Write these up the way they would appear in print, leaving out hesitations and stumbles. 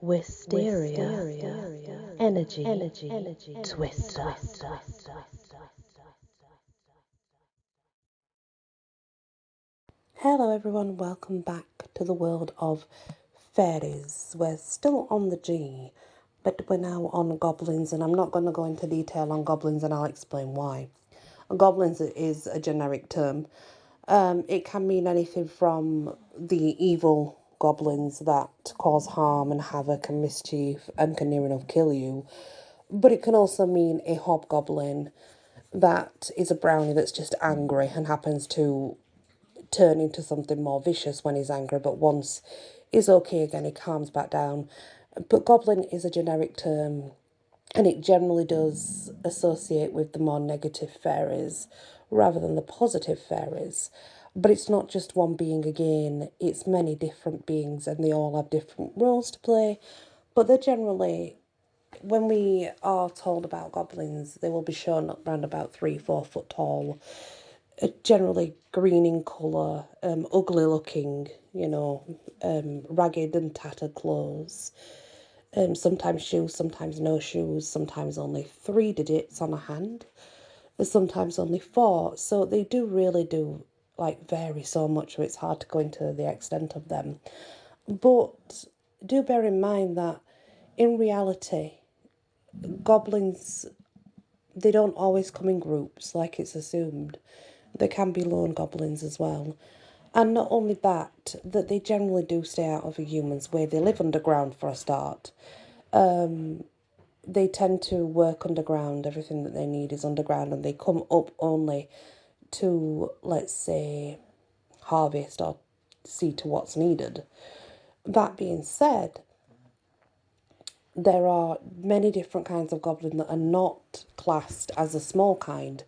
Wysteria, energy, twister. Hello everyone, welcome back to the world of fairies. We're still on the G, but we're now on goblins, and I'm not going to go into detail on goblins, and I'll explain why. Goblins is a generic term. It can mean anything from the evil goblins that cause harm and havoc and mischief and can near enough kill you, but it can also mean a hobgoblin that is a brownie that's just angry and happens to turn into something more vicious when he's angry, but once he's okay again, he calms back down. But goblin is a generic term, and it generally does associate with the more negative fairies rather than the positive fairies. But it's not just one being again, it's many different beings, and they all have different roles to play. But they're generally, when we are told about goblins, they will be shown around about 3-4 foot tall, generally green in colour, ugly looking, ragged and tattered clothes. Sometimes shoes, sometimes no shoes, sometimes only 3 digits on a hand, and sometimes only 4. So they really do vary so much, so it's hard to go into the extent of them. But do bear in mind that in reality, goblins, they don't always come in groups like it's assumed. There can be lone goblins as well. And not only that they generally do stay out of a human's way. They live underground for a start. They tend to work underground. Everything that they need is underground, and they come up only to, let's say, harvest or see to what's needed. That being said, there are many different kinds of goblin that are not classed as a small kind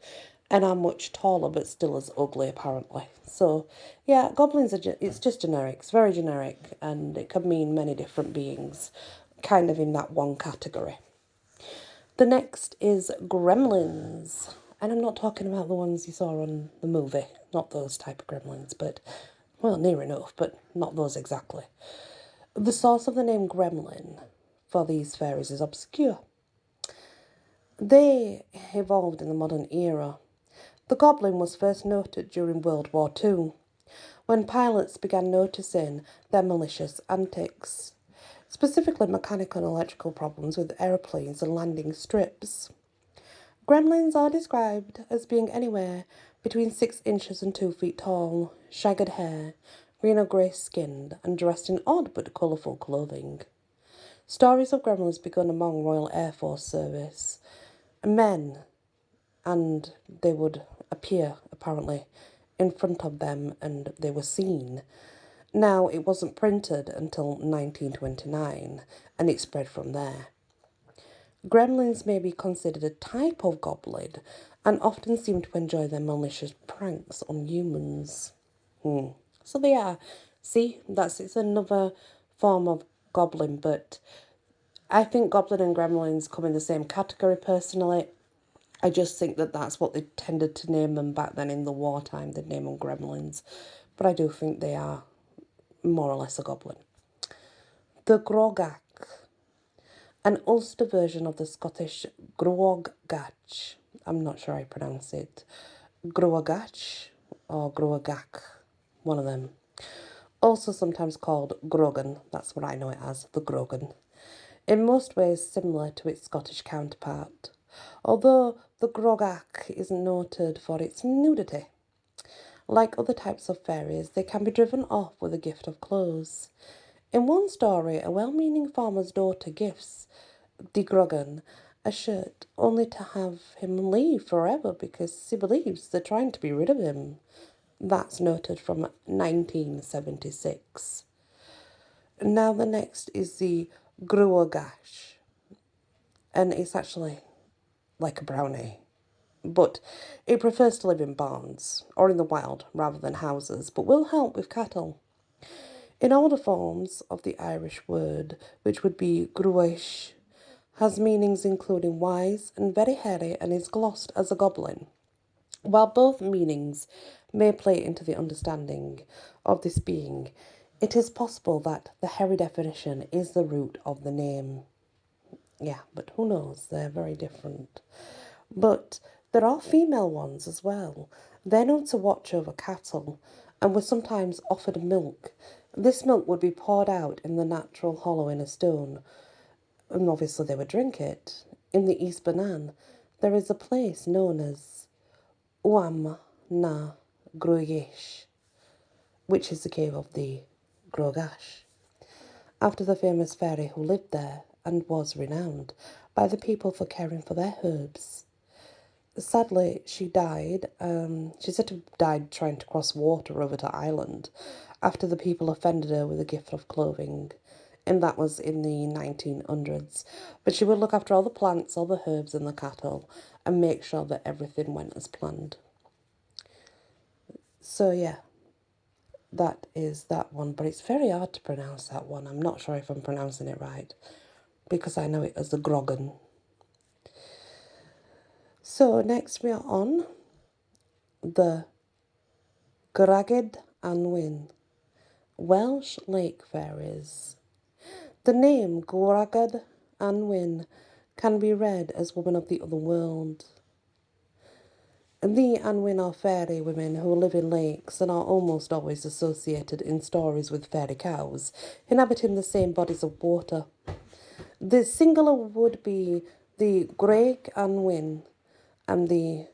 and are much taller but still as ugly, apparently. So, yeah, goblins are it's just generic. It's very generic, and it can mean many different beings, kind of in that one category. The next is gremlins. And I'm not talking about the ones you saw on the movie. Not those type of gremlins, but, well, near enough, but not those exactly. The source of the name gremlin for these fairies is obscure. They evolved in the modern era. The goblin was first noted during World War II, when pilots began noticing their malicious antics, specifically mechanical and electrical problems with aeroplanes and landing strips. Gremlins are described as being anywhere between 6 inches and 2 feet tall, shaggy hair, green or grey skinned, and dressed in odd but colourful clothing. Stories of gremlins began among Royal Air Force service men, and they would appear, apparently, in front of them, and they were seen. Now, it wasn't printed until 1929, and it spread from there. Gremlins may be considered a type of goblin, and often seem to enjoy their malicious pranks on humans. So they are. See, it's another form of goblin, but I think goblin and gremlins come in the same category personally. I just think that that's what they tended to name them back then in the wartime. They'd name them gremlins. But I do think they are more or less a goblin. The Grogach, an Ulster version of the Scottish Gruagach. I'm not sure how I pronounce it. Gruagach or Gruagach, one of them. Also sometimes called Grogan, that's what I know it as, the Grogan. In most ways similar to its Scottish counterpart, although the Grogach is noted for its nudity. Like other types of fairies, they can be driven off with a gift of clothes. In one story, a well-meaning farmer's daughter gifts the Grogan a shirt only to have him leave forever because she believes they're trying to be rid of him. That's noted from 1976. Now the next is the Gruagash, and it's actually like a brownie, but it prefers to live in barns or in the wild rather than houses, but will help with cattle. In older forms of the Irish word, which would be gruish, has meanings including wise and very hairy, and is glossed as a goblin. While both meanings may play into the understanding of this being, It is possible that the hairy definition is the root of the name. Yeah, but who knows? They're very different. But there are female ones as well. They're known to watch over cattle and were sometimes offered milk. This milk would be poured out in the natural hollow in a stone, and obviously they would drink it. In the East Banan, there is a place known as Uam na Gruyesh, which is the cave of the Grogash, after the famous fairy who lived there and was renowned by the people for caring for their herbs. Sadly, she died. She said to have died trying to cross water over to Ireland after the people offended her with a gift of clothing. And that was in the 1900s. But she would look after all the plants, all the herbs and the cattle and make sure that everything went as planned. So yeah, that is that one. But it's very hard to pronounce that one. I'm not sure if I'm pronouncing it right because I know it as the Grogan. So next we are on the Gwragedd Anwyn, Welsh Lake Fairies. The name Gwragedd Anwyn can be read as woman of the other world. The Anwyn are fairy women who live in lakes and are almost always associated in stories with fairy cows, inhabiting the same bodies of water. The singular would be the Gwraig Anwyn, and the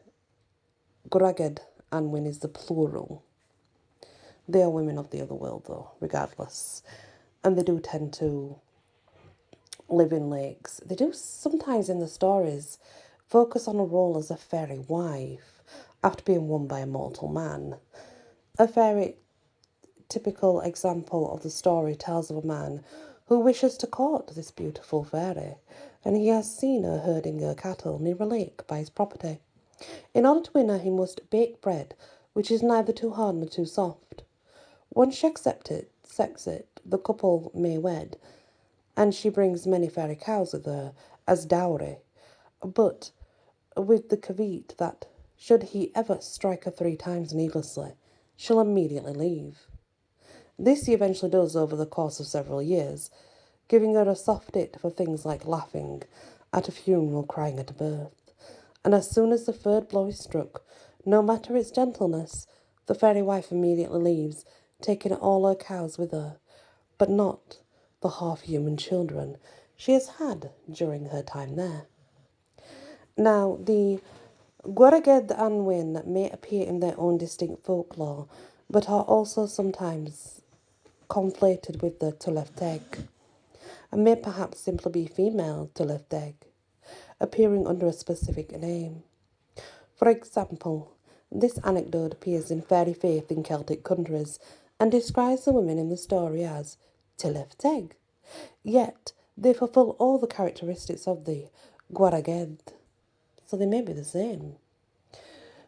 Gwragedd Anwyn is the plural. They are women of the other world, though, regardless. And they do tend to live in lakes. They do sometimes in the stories focus on a role as a fairy wife after being won by a mortal man. A very typical example of the story tells of a man who wishes to court this beautiful fairy, and he has seen her herding her cattle near a lake by his property. In order to win her, he must bake bread, which is neither too hard nor too soft. Once she accepts it, the couple may wed, and she brings many fairy cows with her as dowry, but with the caveat that, should he ever strike her 3 times needlessly, she'll immediately leave. This he eventually does over the course of several years, giving her a soft it for things like laughing at a funeral, crying at a birth. And as soon as the 3rd blow is struck, no matter its gentleness, the fairy wife immediately leaves, taking all her cows with her, but not the half-human children she has had during her time there. Now, the Gwragedd Anwyn may appear in their own distinct folklore, but are also sometimes conflated with the Tylwyth and may perhaps simply be female Tylwyth appearing under a specific name. For example, this anecdote appears in fairy faith in Celtic countries and describes the women in the story as Tylwyth, yet they fulfill all the characteristics of the Gwragedd, so they may be the same.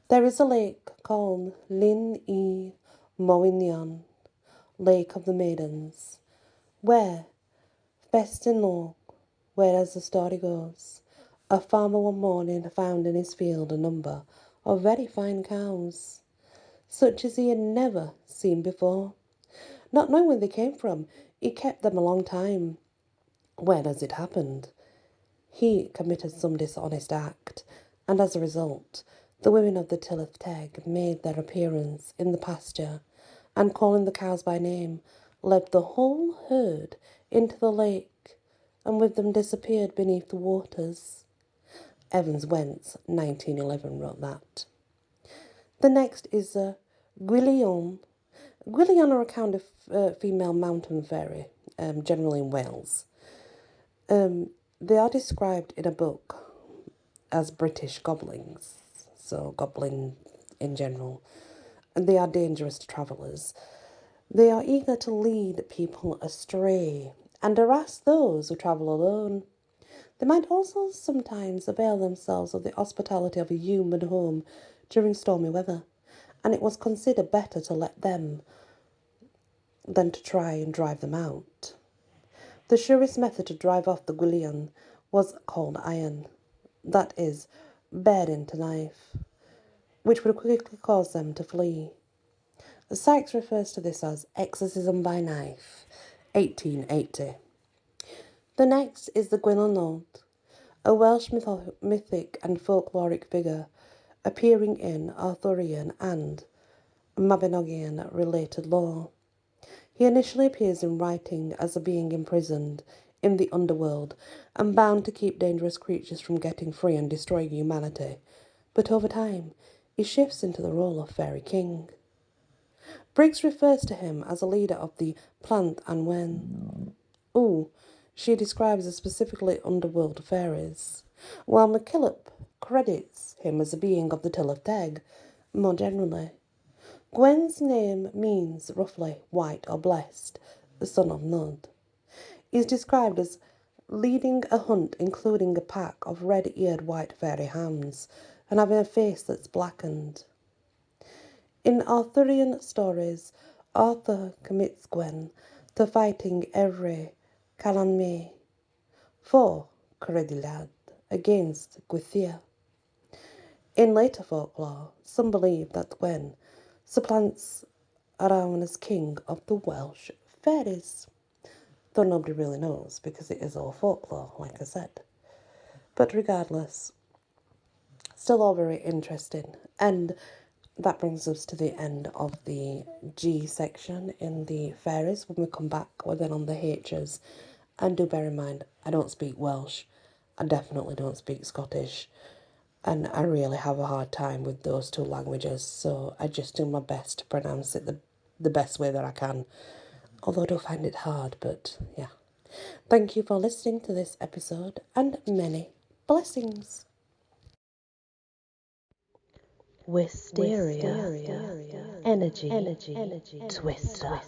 There is a lake called Llyn y Mowynion, Lake of the Maidens, where, best in law, where, as the story goes, a farmer one morning found in his field a number of very fine cows, such as he had never seen before. Not knowing where they came from, he kept them a long time, when, as it happened, he committed some dishonest act, and as a result, the women of the Tylwyth made their appearance in the pasture, and calling the cows by name, led the whole herd into the lake, and with them disappeared beneath the waters. Evans Wentz, 1911, wrote that. The next is Gwyllion. Gwyllion are a kind of female mountain fairy, generally in Wales. They are described in a book as British goblins, so goblin in general, and they are dangerous to travellers. They are eager to lead people astray and harass those who travel alone. They might also sometimes avail themselves of the hospitality of a human home during stormy weather, and it was considered better to let them than to try and drive them out. The surest method to drive off the Gwyllion was called iron, that is, bared into knife, which would quickly cause them to flee. Sykes refers to this as exorcism by knife, 1880. The next is the Gwynonod, a Welsh mythic and folkloric figure appearing in Arthurian and Mabinogion related lore. He initially appears in writing as a being imprisoned in the underworld and bound to keep dangerous creatures from getting free and destroying humanity, but over time he shifts into the role of fairy king. Briggs refers to him as a leader of the Plant and Wen. She describes the specifically underworld fairies, while MacKillop credits him as a being of the Till of Teg, more generally. Gwen's name means roughly white or blessed, the son of Nod. He is described as leading a hunt including a pack of red-eared white fairy hounds and having a face that's blackened. In Arthurian stories, Arthur commits Gwen to fighting every Calanmai for Credilad against Gwytheia. In later folklore, some believe that Gwen supplants Arawn as king of the Welsh fairies, though nobody really knows because it is all folklore, like I said. But regardless, still all very interesting. And that brings us to the end of the G section in the fairies. When we come back, we're then on the H's. And do bear in mind, I don't speak Welsh. I definitely don't speak Scottish. And I really have a hard time with those two languages. So I just do my best to pronounce it the best way that I can. Although I do find it hard, but yeah. Thank you for listening to this episode and many blessings. Wysteria. Energy. Twister.